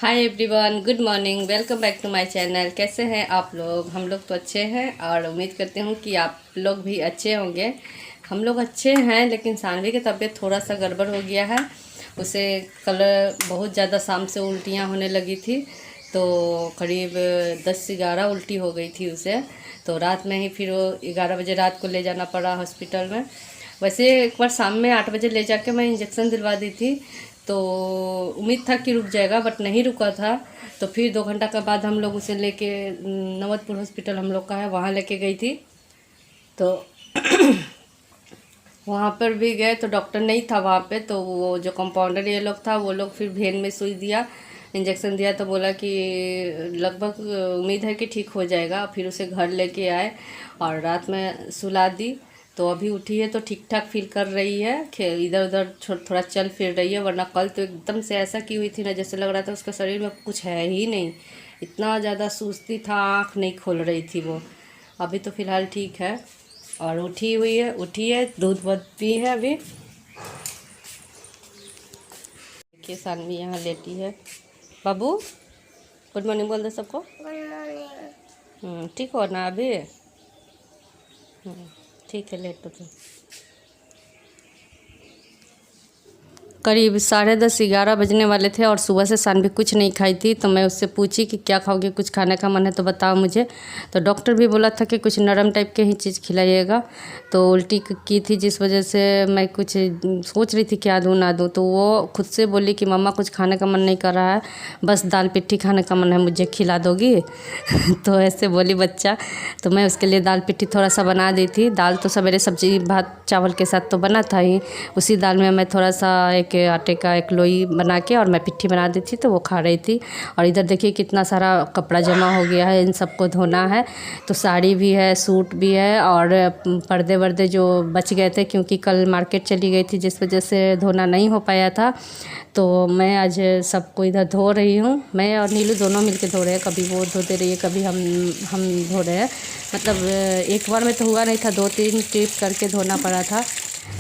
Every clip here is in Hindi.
Hi everyone, good morning. Welcome back to my channel. कैसे हैं आप लोग? हम लोग तो अच्छे हैं और उम्मीद करते हूँ कि आप लोग भी अच्छे होंगे। हम लोग अच्छे हैं, लेकिन सानवी की तबीयत थोड़ा सा गड़बड़ हो गया है। उसे कल बहुत ज़्यादा शाम से उल्टियाँ होने लगी थी, तो करीब 10 से 11 उल्टी हो गई थी उसे। तो रात में ही फिर वो 11 बजे रात को ले जाना पड़ा हॉस्पिटल में। वैसे एक बार शाम में 8 बजे ले जाके मैं इंजेक्शन दिलवा दी थी, तो उम्मीद था कि रुक जाएगा, बट नहीं रुका था। तो फिर 2 घंटा के बाद हम लोग उसे लेके नवतपुर हॉस्पिटल हम लोग का है, वहाँ लेके गई थी। तो वहाँ पर भी गए तो डॉक्टर नहीं था वहाँ पे, तो वो जो कंपाउंडर ये लोग था वो लोग फिर वेन में सुई दिया, इंजेक्शन दिया, तो बोला कि लगभग उम्मीद है कि ठीक हो जाएगा। फिर उसे घर लेके आए और रात में सुला दी। तो अभी उठी है तो ठीक ठाक फील कर रही है, इधर उधर थोड़ा चल फिर रही है। वरना कल तो एकदम से ऐसा की हुई थी ना, जैसे लग रहा था उसका शरीर में कुछ है ही नहीं। इतना ज़्यादा सुस्ती था, आँख नहीं खोल रही थी वो। अभी तो फ़िलहाल ठीक है और उठी है, दूध वूध पी है अभी। देखिए सानवी यहाँ लेटी है। बाबू गुड मॉर्निंग बोल दे सबको। ठीक हो ना अभी? ठीक है, लेट तो। करीब 10:30-11 बजने वाले थे और सुबह से सानवी कुछ नहीं खाई थी। तो मैं उससे पूछी कि क्या खाओगे, कुछ खाने का मन है तो बताओ मुझे। तो डॉक्टर भी बोला था कि कुछ नरम टाइप के ही चीज़ खिलाइएगा। तो उल्टी की थी, जिस वजह से मैं कुछ सोच रही थी क्या दूँ ना दूँ। तो वो खुद से बोली कि मम्मा कुछ खाने का मन नहीं कर रहा है, बस दाल पिट्ठी खाने का मन है, मुझे खिला दोगी? तो ऐसे बोली बच्चा। तो मैं उसके लिए दाल पिट्ठी थोड़ा सा बना दी थी। दाल तो सवेरे सब्जी भात चावल के साथ तो बना था ही, उसी दाल में मैं थोड़ा सा एक आटे का एक लोई बना के और मैं पिट्ठी बना दी थी, तो वो खा रही थी। और इधर देखिए कितना सारा कपड़ा जमा हो गया है, इन सबको धोना है। तो साड़ी भी है, सूट भी है और पर्दे वर्दे जो बच गए थे, क्योंकि कल मार्केट चली गई थी जिस वजह से धोना नहीं हो पाया था। तो मैं आज सबको इधर धो रही हूँ। मैं और नीलू दोनों मिलके धो रहे हैं, कभी वो धोते रही है, कभी हम धो रहे हैं। मतलब एक बार में तो हुआ नहीं था, 2-3 ट्रिप करके धोना पड़ा था।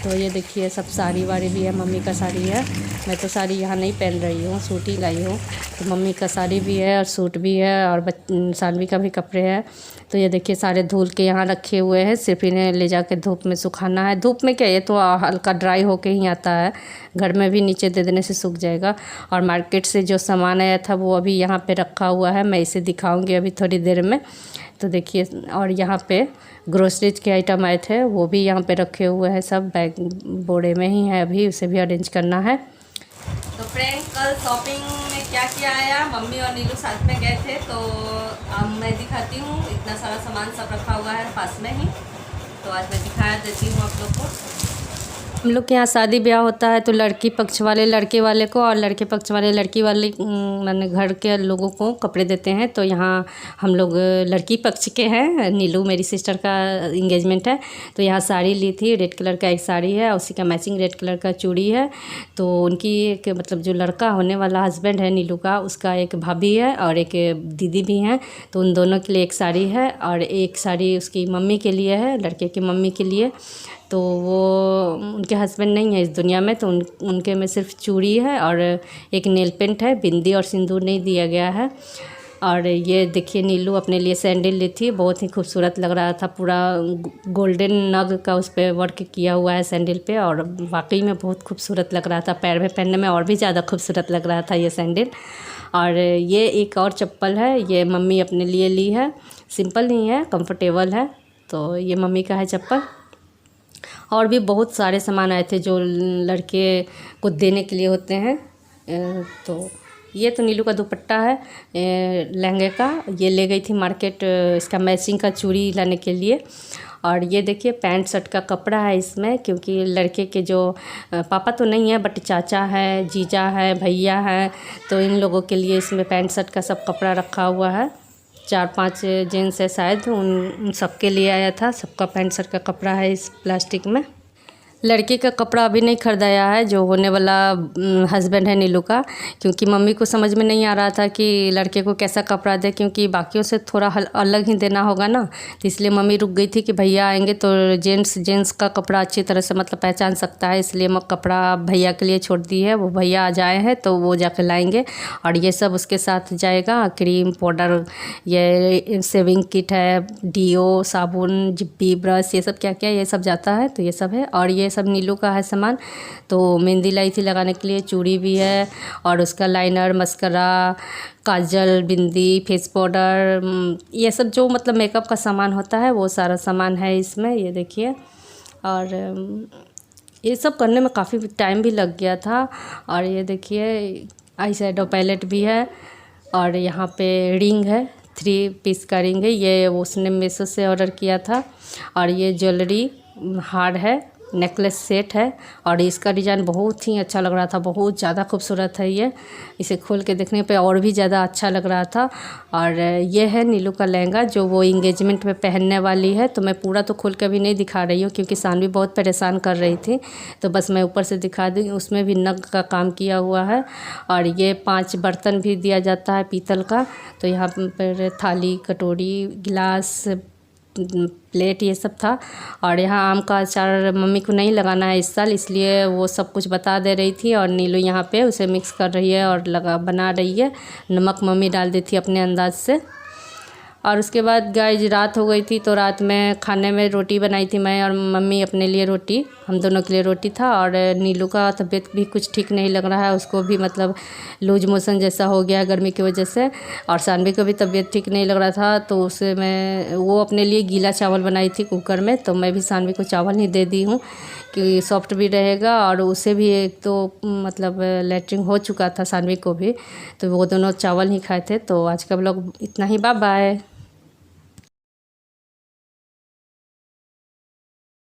तो ये देखिए सब साड़ी वाड़ी भी है, मम्मी का साड़ी है। मैं तो साड़ी यहाँ नहीं पहन रही हूँ, सूट ही लाई हूँ। तो मम्मी का साड़ी भी है और सूट भी है और सानवी का भी कपड़े हैं। तो ये देखिए सारे धुल के यहाँ रखे हुए हैं, सिर्फ इन्हें ले जाके धूप में सुखाना है। धूप में क्या, ये तो हल्का ड्राई होके ही आता है, घर में भी नीचे दे देने से सूख जाएगा। और मार्केट से जो सामान आया था वो अभी यहाँ पे रखा हुआ है, मैं इसे दिखाऊंगी अभी थोड़ी देर में। तो देखिए, और यहाँ पे ग्रोसरीज के आइटम आए थे, वो भी यहाँ पे रखे हुए हैं, सब बैग बोरे में ही है, अभी उसे भी अरेंज करना है। तो फ्रेंड, कल शॉपिंग में क्या क्या आया, मम्मी और नीलू साथ में गए थे, तो अब मैं दिखाती हूँ। इतना सारा सामान सब रखा हुआ है पास में ही, तो आज मैं दिखा देती हूँ आप लोग को। हम लोग के यहाँ शादी ब्याह होता है तो लड़की पक्ष वाले लड़के वाले को और लड़के पक्ष वाले लड़की वाले माने घर के लोगों को कपड़े देते हैं। तो यहाँ हम लोग लड़की पक्ष के हैं, नीलू मेरी सिस्टर का इंगेजमेंट है, तो यहाँ साड़ी ली थी। रेड कलर का एक साड़ी है, उसी का मैचिंग रेड कलर का चूड़ी है। तो उनकी एक मतलब जो लड़का होने वाला हस्बैंड है नीलू का, उसका एक भाभी है और एक दीदी भी हैं। तो उन दोनों के लिए एक साड़ी है और एक साड़ी उसकी मम्मी के लिए है, लड़के की मम्मी के लिए। तो वो उनके हस्बैंड नहीं है इस दुनिया में, तो उनके में सिर्फ चूड़ी है और एक नेल पेंट है, बिंदी और सिंदूर नहीं दिया गया है। और ये देखिए नीलू अपने लिए सैंडल ली थी, बहुत ही खूबसूरत लग रहा था, पूरा गोल्डन नग का उस पर वर्क किया हुआ है सैंडल पे, और वाकई में बहुत खूबसूरत लग रहा था। पैर में पहनने में और भी ज़्यादा खूबसूरत लग रहा था ये सैंडल। और ये एक और चप्पल है, ये मम्मी अपने लिए ली है, सिंपल नहीं है, कंफर्टेबल है। तो ये मम्मी का है चप्पल। और भी बहुत सारे सामान आए थे जो लड़के को देने के लिए होते हैं। तो ये तो नीलू का दुपट्टा है लहंगे का, ये ले गई थी मार्केट इसका मैचिंग का चूड़ी लाने के लिए। और ये देखिए पैंट शर्ट का कपड़ा है इसमें, क्योंकि लड़के के जो पापा तो नहीं है बट चाचा है, जीजा है, भैया है, तो इन लोगों के लिए इसमें पैंट शर्ट का सब कपड़ा रखा हुआ है। 4-5 जेंट्स है शायद, उन सबके लिए आया था, सबका पैंट शर्ट का कपड़ा है इस प्लास्टिक में। लड़की का कपड़ा अभी नहीं खरीदाया है, जो होने वाला हस्बैंड है नीलू का, क्योंकि मम्मी को समझ में नहीं आ रहा था कि लड़के को कैसा कपड़ा दे, क्योंकि बाकियों से थोड़ा अलग ही देना होगा ना। तो इसलिए मम्मी रुक गई थी कि भैया आएंगे तो जेंट्स का कपड़ा अच्छी तरह से मतलब पहचान सकता है, इसलिए मैं कपड़ा भैया के लिए छोड़ दी है। वो भैया आ जाए हैं तो वो जाकर लाएंगे, और ये सब उसके साथ जाएगा, क्रीम पाउडर, ये सेविंग किट है, डीओ, साबुन, जिप्पी, ब्रश, ये सब क्या क्या ये सब जाता है। तो ये सब है, और ये सब नीलू का है सामान। तो मेहंदी लाई थी लगाने के लिए, चूड़ी भी है, और उसका लाइनर, मस्करा, काजल, बिंदी, फेस पाउडर, ये सब जो मतलब मेकअप का सामान होता है वो सारा सामान है इसमें। ये देखिए, और ये सब करने में काफ़ी टाइम भी लग गया था। और ये देखिए आई शेडो पैलेट भी है, और यहाँ पे रिंग है, 3 पीस का रिंग है, ये उसने मीशो से ऑर्डर किया था। और ये ज्वेलरी हार है, नेकलेस सेट है, और इसका डिज़ाइन बहुत ही अच्छा लग रहा था, बहुत ज़्यादा खूबसूरत है ये। इसे खोल के देखने पे और भी ज़्यादा अच्छा लग रहा था। और ये है नीलू का लहंगा, जो वो इंगेजमेंट में पहनने वाली है। तो मैं पूरा तो खोल के अभी नहीं दिखा रही हूँ, क्योंकि सानवी बहुत परेशान कर रही थी, तो बस मैं ऊपर से दिखा दी। उसमें भी नग का काम किया हुआ है, और ये 5 बर्तन भी दिया जाता है पीतल का। तो यहाँ पर थाली, कटोरी, गिलास, प्लेट, ये सब था। और यहाँ आम का अचार मम्मी को नहीं लगाना है इस साल, इसलिए वो सब कुछ बता दे रही थी, और नीलू यहाँ पे उसे मिक्स कर रही है और बना रही है। नमक मम्मी डाल दी थी अपने अंदाज से। और उसके बाद गाइस रात हो गई थी, तो रात में खाने में रोटी बनाई थी मैं और मम्मी अपने लिए रोटी, हम दोनों के लिए रोटी था। और नीलू का तबीयत भी कुछ ठीक नहीं लग रहा है, उसको भी मतलब लूज मोशन जैसा हो गया गर्मी की वजह से। और सानवी को भी तबीयत ठीक नहीं लग रहा था, तो उसे वो अपने लिए गीला चावल बनाई थी कुकर में, तो मैं भी सानवी को चावल ही दे दी हूँ कि सॉफ्ट भी रहेगा। और उसे भी एक तो मतलब लैट्रिन हो चुका था सानवी को भी, तो वो दोनों चावल ही खाए थे। तो आज का ब्लॉग इतना ही, बाय बाय।